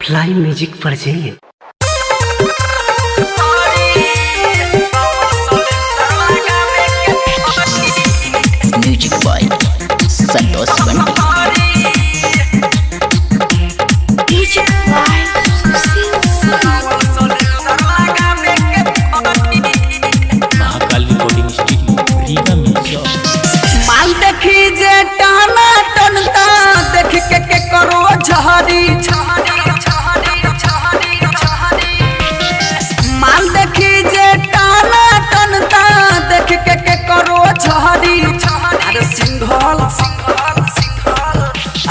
Fly music पर जाइए। Music boy Santosh Mahakal recording studio Riga में माल देखी जे टहना टनता देख के करो झहरी माल देखी जे टहना टनता देख के करो झहरी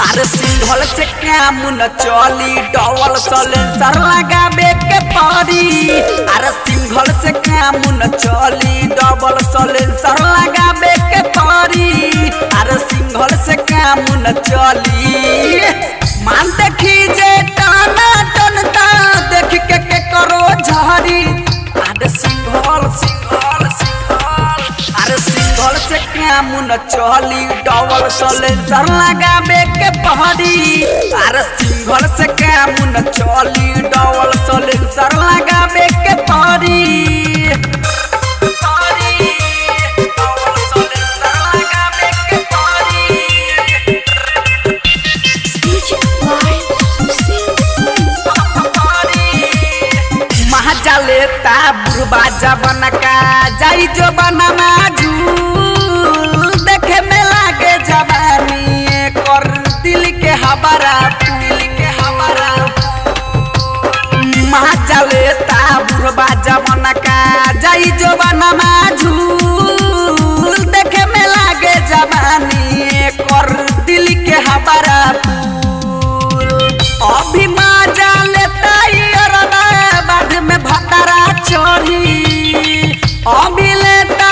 अरे सिंघल से काम न चली डबल सलेंसर लगाबे के पड़ी। अरे सिंघल से काम न चली डबल सलेंसर लगाबे के पड़ी। अरे सिंघल से काम न चली मान देखी जे टाना टनता देख के करो झहरी। अरे सिंघल अरे सिंघल से काम न चली डबल सलेंसर लगाबे के पड़ी। अरे सिंघल से काम न चली डबल सलेंसर लगाबे के पड़ी। लेता बुरबा जबन का जाई जो बनना झूल देखे में लागे जवानी कर दिल के हमारा मजा लेता बुरबा जबन का जाई जो बनना झूल देखे में लागे जवानी कर दिल के हमारा अभी मजा लेता बाद में भतरा चोरी अभी लेता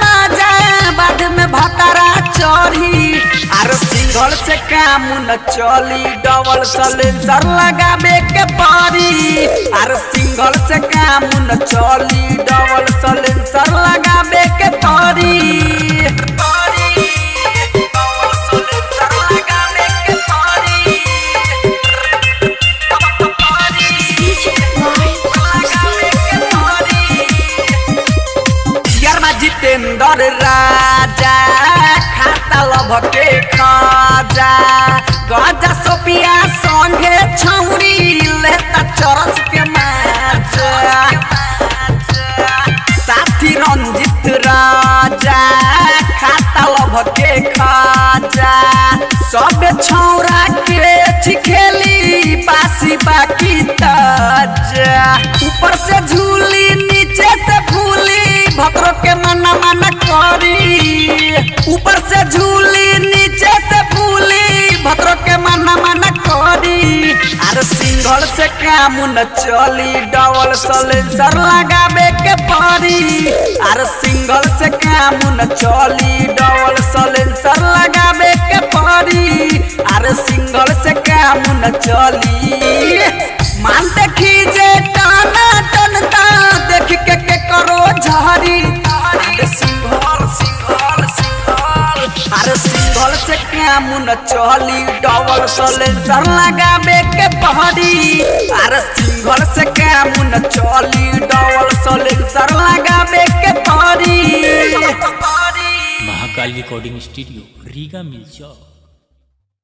मजा बाद में भतरा चोरी। अरे सिंघल से काम न चली डबल सलेंसर लगाबे के पड़ी। अरे सिंघल से काम न चली डबल सलेंसर लगाबे के पड़ी। जितेंद्र राजा खाता लभ के खाजा गजा सोपिया संगे छौरी लेता चरस के माजा साथी रंजित राजा खाता लभ के खाजा सब छौरा के चिखेली बासी बाकी ताजा ऊपर से झूली नीचे से फूली भक्रों के मना करी। ऊपर से झूली नीचे से फूली भक्रों के मना करी। अरे सिंघल से काम न चली डबल सलेंसर लगाबे के पड़ी। अरे सिंघल से काम न चली डबल सलेंसर लगाबे के पड़ी। अरे सिंघल से काम न चली मान देखी जे टाना टनता देख के करो झहरी। अरे सिंघल से काम न चली डबल सलेंसर लगाबे के पड़ी। अरे सिंघल से काम न चली डबल सलेंसर लगाबे के पड़ी। महाकाल रिकॉर्डिंग स्टूडियो रीगा मिल जाओ।